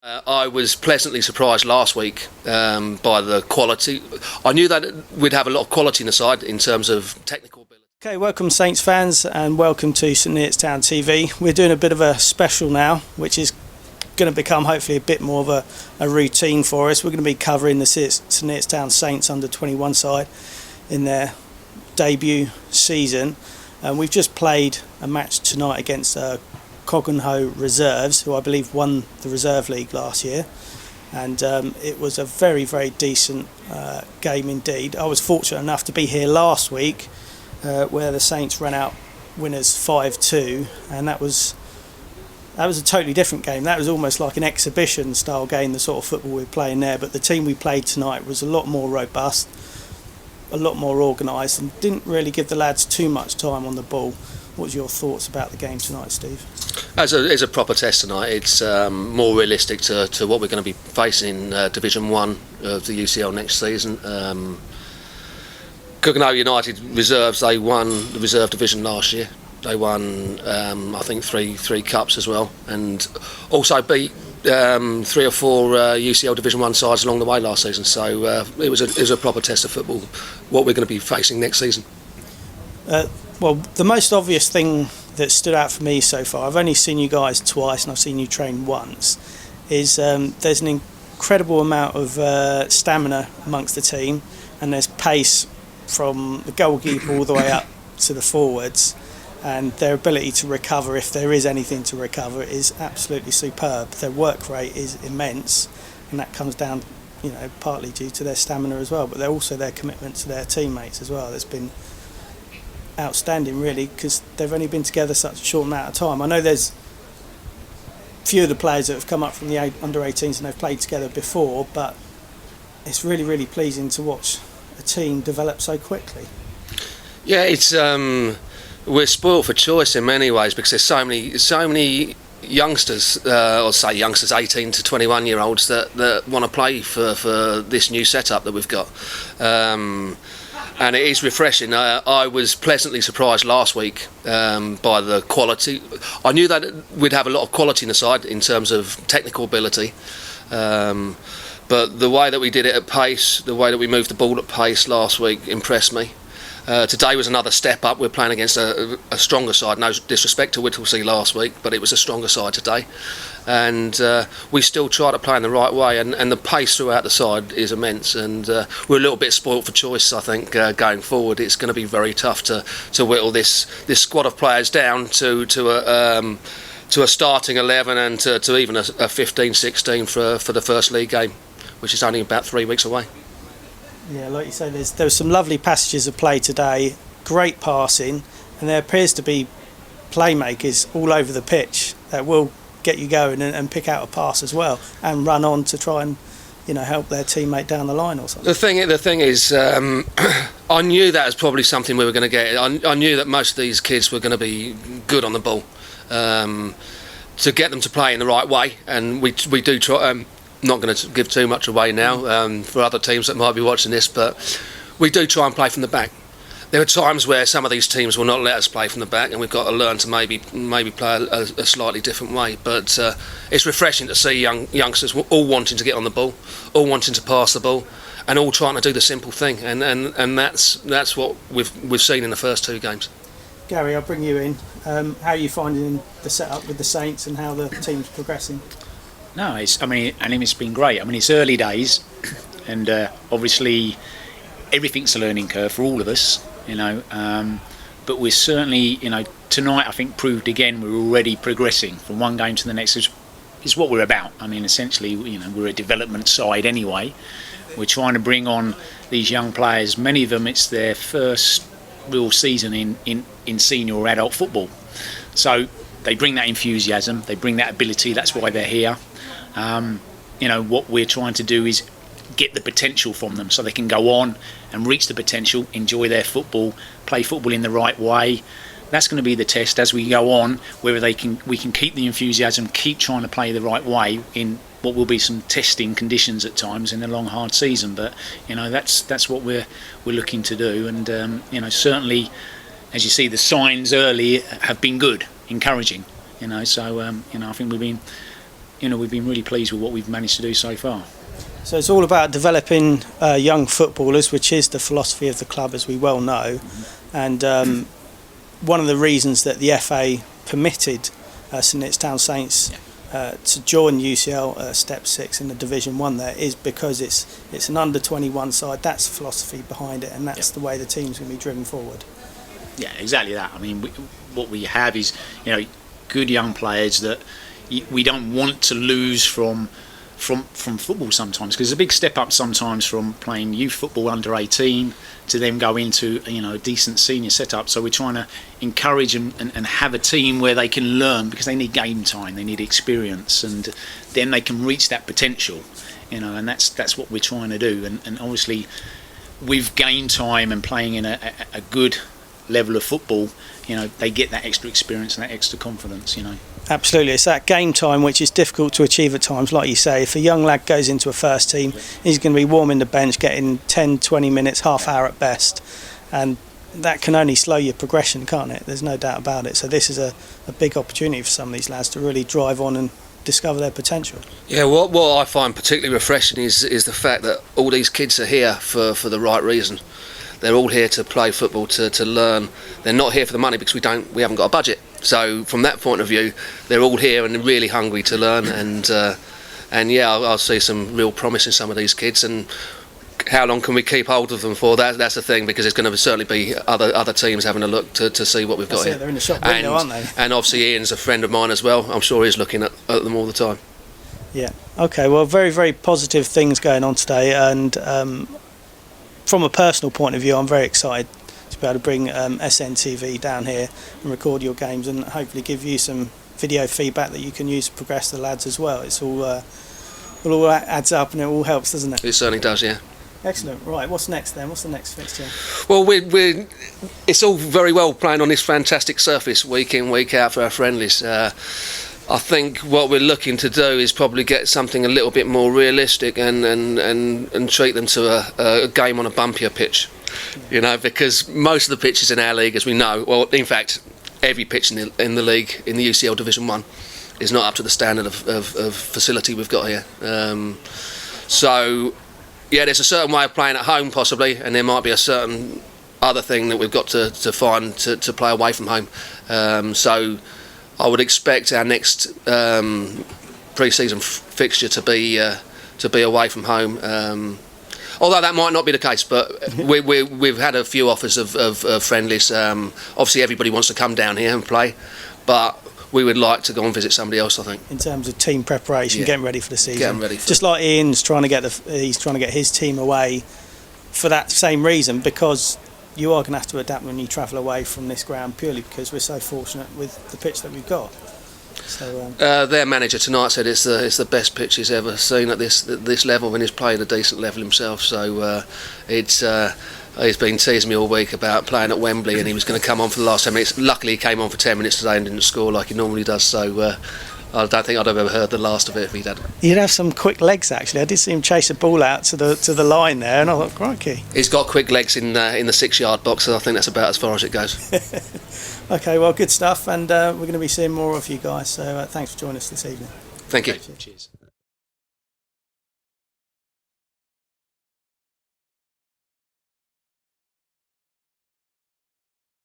I was pleasantly surprised last week by the quality. I knew that we'd have a lot of quality in the side in terms of technical ability. Okay, welcome Saints fans and welcome to St Neots Town TV. We're doing a bit of a special now, which is going to become hopefully a bit more of a routine for us. We're going to be covering the St Neots Town Saints under 21 side in their debut season. We've just played a match tonight against Cogenhoe Reserves, who I believe won the Reserve League last year, and it was a very, very decent game indeed. I was fortunate enough to be here last week where the Saints ran out winners 5-2, and that was a totally different game. That was almost like an exhibition style game, the sort of football we were playing there, but the team we played tonight was a lot more robust, a lot more organised, and didn't really give the lads too much time on the ball. What's your thoughts about the game tonight, Steve? As a proper test tonight, it's more realistic to what we're going to be facing in Division 1 of the UCL next season. Cogenhoe United Reserves, they won the Reserve Division last year. They won, I think, three cups as well, and also beat 3 or 4 UCL Division 1 sides along the way last season. So it was a proper test of football, what we're going to be facing next season. Well, the most obvious thing that stood out for me so far, I've only seen you guys twice and I've seen you train once, is there's an incredible amount of stamina amongst the team, and there's pace from the goalkeeper all the way up to the forwards, and their ability to recover, if there is anything to recover, is absolutely superb. Their work rate is immense, and that comes down, partly due to their stamina as well, but they're also their commitment to their teammates as well. There's been outstanding really, because they've only been together such a short amount of time. I know there's a few of the players that have come up from the under 18s and they've played together before, but it's really, really pleasing to watch a team develop so quickly. Yeah, it's we're spoiled for choice in many ways, because there's so many youngsters, or say youngsters 18 to 21 year olds that want to play for this new setup that we've got. And it is refreshing. I was pleasantly surprised last week by the quality. I knew that we'd have a lot of quality in the side in terms of technical ability, but the way that we did it at pace, the way that we moved the ball at pace last week impressed me. Today was another step up. We're playing against a stronger side. No disrespect to Whittlesea last week, but it was a stronger side today. And we still try to play in the right way, and the pace throughout the side is immense. And we're a little bit spoilt for choice, I think, going forward. It's going to be very tough to whittle this squad of players down to a starting 11 and to even a 15-16 for the first league game, which is only about 3 weeks away. Yeah, like you say, there were some lovely passages of play today, great passing, and there appears to be playmakers all over the pitch that will get you going and pick out a pass as well and run on to try and help their teammate down the line or something. The thing is, I knew that was probably something we were going to get. I knew that most of these kids were going to be good on the ball. To get them to play in the right way, and we do try. Not going to give too much away now for other teams that might be watching this, but we do try and play from the back. There are times where some of these teams will not let us play from the back, and we've got to learn to maybe play a slightly different way. But it's refreshing to see youngsters all wanting to get on the ball, all wanting to pass the ball, and all trying to do the simple thing. And that's what we've seen in the first 2 games. Gary, I'll bring you in. How are you finding the setup with the Saints and how the team's progressing? No, it's been great. I mean, it's early days, and obviously everything's a learning curve for all of us, but we're certainly, tonight I think proved again we're already progressing from one game to the next. Is what we're about. I mean, essentially, we're a development side anyway. We're trying to bring on these young players. Many of them, it's their first real season in senior or adult football. So they bring that enthusiasm, they bring that ability. That's why they're here. What we're trying to do is get the potential from them so they can go on and reach the potential, enjoy their football, play football in the right way. That's going to be the test as we go on, whether we can keep the enthusiasm, keep trying to play the right way in what will be some testing conditions at times in a long, hard season. But that's what we're looking to do, and certainly, as you see, the signs early have been good, encouraging. So I think we've been we've been really pleased with what we've managed to do so far. So it's all about developing young footballers, which is the philosophy of the club, as we well know. And one of the reasons that the FA permitted St Neots Town Saints to join UCL Step 6 in the Division 1 there is because it's an under-21 side. That's the philosophy behind it, and that's the way the team's going to be driven forward. Yeah, exactly that. I mean, what we have is, good young players that we don't want to lose from football sometimes, because it's a big step up sometimes from playing youth football under 18 to then go into a decent senior setup. So we're trying to encourage and have a team where they can learn, because they need game time, they need experience, and then they can reach that potential, and that's what we're trying to do. And obviously with game time and playing in a good level of football, they get that extra experience and that extra confidence. Absolutely, it's that game time which is difficult to achieve at times. Like you say, if a young lad goes into a first team, he's going to be warming the bench, getting 10-20 minutes, half hour at best, and that can only slow your progression, can't it? There's no doubt about it. So this is a big opportunity for some of these lads to really drive on and discover their potential. Yeah, what I find particularly refreshing is the fact that all these kids are here for the right reason. They're all here to play football, to learn. They're not here for the money, because we haven't got a budget. So from that point of view, they're all here and they're really hungry to learn. And yeah, I'll see some real promise in some of these kids. And how long can we keep hold of them for? That's the thing, because there's going to certainly be other teams having a look to see what we've got here. They're in the shop window, aren't they? And obviously Ian's a friend of mine as well. I'm sure he's looking at them all the time. Yeah. Okay. Well, very, very positive things going on today, and from a personal point of view, I'm very excited to be able to bring SN TV down here and record your games, and hopefully give you some video feedback that you can use to progress the lads as well. It all adds up, and it all helps, doesn't it? It certainly does, yeah. Excellent. Right, what's next then? What's the next fixture? Well, it's all very well playing on this fantastic surface week in, week out for our friendlies. I think what we're looking to do is probably get something a little bit more realistic and treat them to a game on a bumpier pitch. Because most of the pitches in our league, as we know, well, in fact, every pitch in the league in the UCL Division 1 is not up to the standard of facility we've got here. So, yeah, there's a certain way of playing at home possibly, and there might be a certain other thing that we've got to find to play away from home. So I would expect our next pre-season fixture to be away from home. Although that might not be the case, but we've had a few offers of friendlies. Obviously, everybody wants to come down here and play, but we would like to go and visit somebody else, I think. In terms of team preparation, getting ready for the season. Getting ready for just like Ian's trying to get his team away for that same reason, because you are going to have to adapt when you travel away from this ground, purely because we're so fortunate with the pitch that we've got. So their manager tonight said it's the best pitch he's ever seen at this level, and he's played a decent level himself. So he's been teasing me all week about playing at Wembley, and he was going to come on for the last 10 minutes. Luckily, he came on for 10 minutes today and didn't score like he normally does. So I don't think I'd have ever heard the last of it if he'd had. He'd have some quick legs, actually. I did see him chase a ball out to the line there, and I thought, crikey. He's got quick legs in the 6-yard box, so I think that's about as far as it goes. Okay, well, good stuff, and we're going to be seeing more of you guys. So thanks for joining us this evening. Thank you. Cheers.